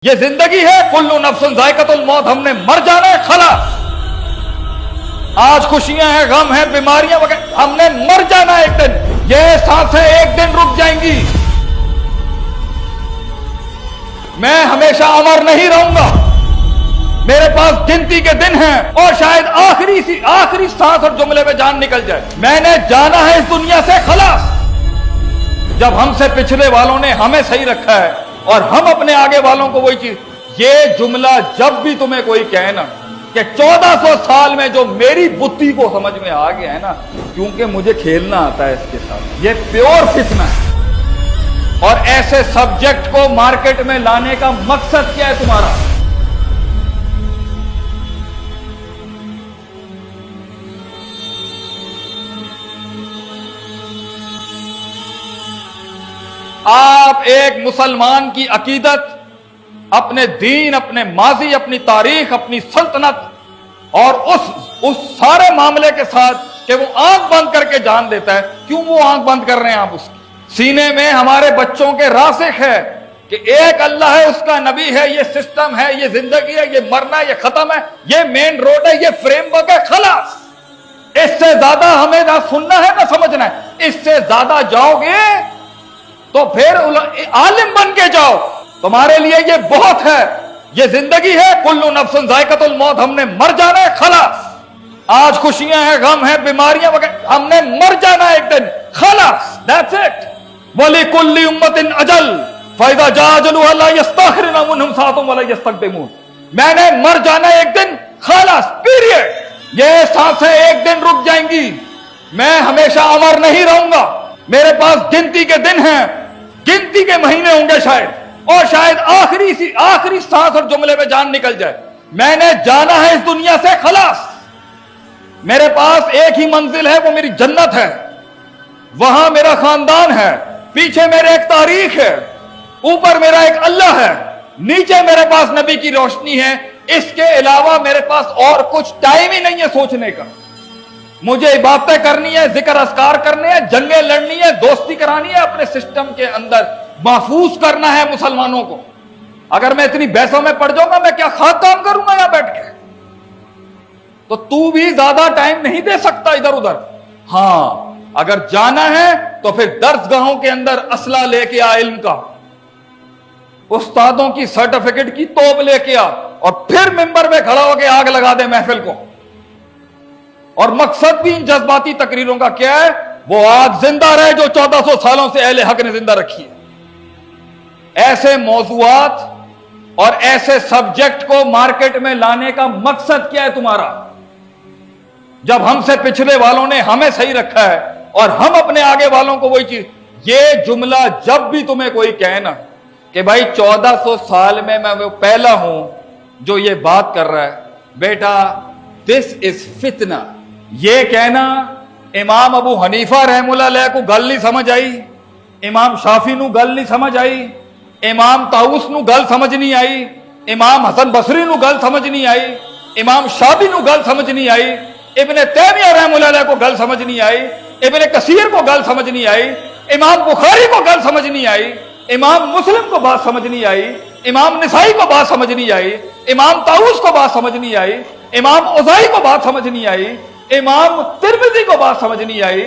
یہ زندگی ہے، کلو نفس ذائقۃ الموت، ہم نے مر جانا ہے، خلاص۔ آج خوشیاں ہیں، غم ہیں، بیماریاں وغیرہ، ہم نے مر جانا ہے ایک دن، یہ سانسیں ایک دن رک جائیں گی۔ میں ہمیشہ امر نہیں رہوں گا، میرے پاس گنتی کے دن ہیں، اور شاید آخری سانس اور جملے میں جان نکل جائے۔ میں نے جانا ہے اس دنیا سے، خلاص۔ جب ہم سے پچھلے والوں نے ہمیں صحیح رکھا ہے اور ہم اپنے آگے والوں کو وہی چیز، یہ جملہ جب بھی تمہیں کوئی کہے نا کہ 1400 سال میں جو میری بتی کو سمجھ میں آ گیا ہے نا، کیونکہ مجھے کھیلنا آتا ہے اس کے ساتھ، یہ پیور فتنہ ہے۔ اور ایسے سبجیکٹ کو مارکیٹ میں لانے کا مقصد کیا ہے تمہارا؟ آپ ایک مسلمان کی عقیدت، اپنے دین، اپنے ماضی، اپنی تاریخ، اپنی سلطنت اور اس سارے معاملے کے ساتھ کہ وہ آنکھ بند کر کے جان دیتا ہے۔ کیوں وہ آنکھ بند کر رہے ہیں آپ؟ اس کی سینے میں ہمارے بچوں کے راسخ ہے کہ ایک اللہ ہے، اس کا نبی ہے، یہ سسٹم ہے، یہ زندگی ہے، یہ مرنا ہے، یہ ختم ہے، یہ مین روڈ ہے، یہ فریم ورک ہے، خلاص۔ اس سے زیادہ ہمیں نہ سننا ہے نہ سمجھنا ہے۔ اس سے زیادہ جاؤ گے تو پھر عالم بن کے جاؤ، تمہارے لیے یہ بہت ہے۔ یہ زندگی ہے، کلو نفس ذائقۃ الموت، ہم نے مر جانا ہے، خلاص۔ آج خوشیاں ہیں، غم ہیں، بیماریاں وغیرہ، ہم نے مر جانا ہے ایک دن، خلاص، that's it۔ وَلِكُلِّ أُمَّةٍ أَجَلٌ فَإِذَا جَاءَ أَجَلُهَا لَا يَسْتَأْخِرُونَ عَنْهُ سَاعَةً وَلَا يَسْتَقْدِمُونَ۔ میں نے مر جانا ہے ایک دن، خلاص، پیریڈ۔ یہ سانسیں ایک دن رک جائیں گی، میں ہمیشہ امر نہیں رہوں گا، میرے پاس گنتی کے دن ہیں، گنتی کے مہینے ہوں گے شاید، اور شاید آخری سانس اور جملے میں جان نکل جائے۔ میں نے جانا ہے اس دنیا سے، خلاص۔ میرے پاس ایک ہی منزل ہے، وہ میری جنت ہے، وہاں میرا خاندان ہے، پیچھے میرے ایک تاریخ ہے، اوپر میرا ایک اللہ ہے، نیچے میرے پاس نبی کی روشنی ہے۔ اس کے علاوہ میرے پاس اور کچھ ٹائم ہی نہیں ہے سوچنے کا۔ مجھے عبادتیں کرنی ہے، ذکر اذکار کرنے ہیں، جنگیں لڑنی ہے، دوستی کرانی ہے، اپنے سسٹم کے اندر محفوظ کرنا ہے مسلمانوں کو۔ اگر میں اتنی بحثوں میں پڑ جاؤں گا، میں کیا خاک کام کروں گا یہاں بیٹھ کے؟ تو بھی زیادہ ٹائم نہیں دے سکتا ادھر ادھر۔ ہاں، اگر جانا ہے تو پھر درس گاہوں کے اندر اسلحہ لے کے آ، علم کا، استادوں کی سرٹیفکیٹ کی توپ لے کے آ، اور پھر ممبر پہ کھڑا ہو کے آگ لگا دے محفل کو۔ اور مقصد بھی ان جذباتی تقریروں کا کیا ہے؟ وہ آگ زندہ رہے جو 1400 سالوں سے اہل حق نے زندہ رکھی ہے۔ ایسے موضوعات اور ایسے سبجیکٹ کو مارکیٹ میں لانے کا مقصد کیا ہے تمہارا؟ جب ہم سے پچھلے والوں نے ہمیں صحیح رکھا ہے اور ہم اپنے آگے والوں کو وہی چیز، یہ جملہ جب بھی تمہیں کوئی کہے نا کہ بھائی 1400 سال میں وہ پہلا ہوں جو یہ بات کر رہا ہے، بیٹا دس از فتنہ، یہ کہنا امام ابو حنیفہ رحم اللہ علیہ کو گل نہیں سمجھ آئی، امام شافعی نو گل نہیں سمجھ آئی، امام طاؤس نو گل سمجھ نہیں آئی، امام حسن بصری نو گل سمجھ نہیں آئی، امام شافعی نو گل سمجھ نہیں آئی، ابن تیمیہ رحم اللہ علیہ کو گل سمجھ نہیں آئی، ابن کثیر کو گل سمجھ نہیں آئی، امام بخاری کو گل سمجھ نہیں آئی، امام مسلم کو بات سمجھ نہیں آئی، امام نسائی کو بات سمجھ نہیں آئی، امام طاؤس کو بات سمجھ نہیں آئی، امام اوزاعی کو بات سمجھ نہیں آئی، امام ترمذی کو بات سمجھ نہیں آئی،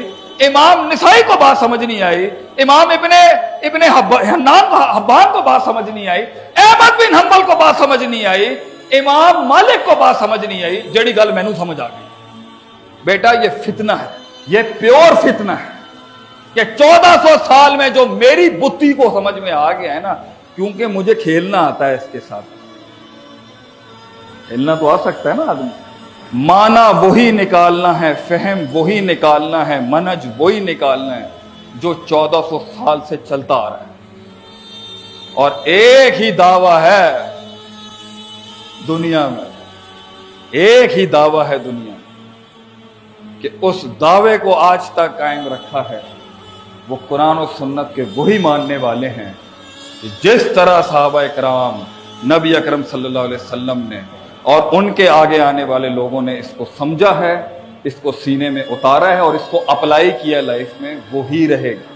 امام نسائی کو بات سمجھ نہیں آئی، امام ابن حبان کو بات سمجھ نہیں آئی، احمد بن حنبل کو بات سمجھ نہیں آئی، امام مالک کو بات سمجھ نہیں آئی، جڑی گل مینوں سمجھ آ گئی۔ بیٹا یہ فتنہ ہے، یہ پیور فتنہ ہے کہ 1400 سال میں جو میری بتی کو سمجھ میں آ گیا ہے نا، کیونکہ مجھے کھیلنا آتا ہے اس کے ساتھ۔ کھیلنا تو آ سکتا ہے نا آدمی، معنی وہی نکالنا ہے، فہم وہی نکالنا ہے، منہج وہی نکالنا ہے جو 1400 سال سے چلتا آ رہا ہے۔ اور ایک ہی دعویٰ ہے دنیا میں، ایک ہی دعویٰ ہے دنیا میں کہ اس دعوے کو آج تک قائم رکھا ہے، وہ قرآن و سنت کے وہی ماننے والے ہیں کہ جس طرح صحابہ کرام، نبی اکرم صلی اللہ علیہ وسلم نے اور ان کے آگے آنے والے لوگوں نے اس کو سمجھا ہے، اس کو سینے میں اتارا ہے اور اس کو اپلائی کیا لائف میں، وہی رہے گا۔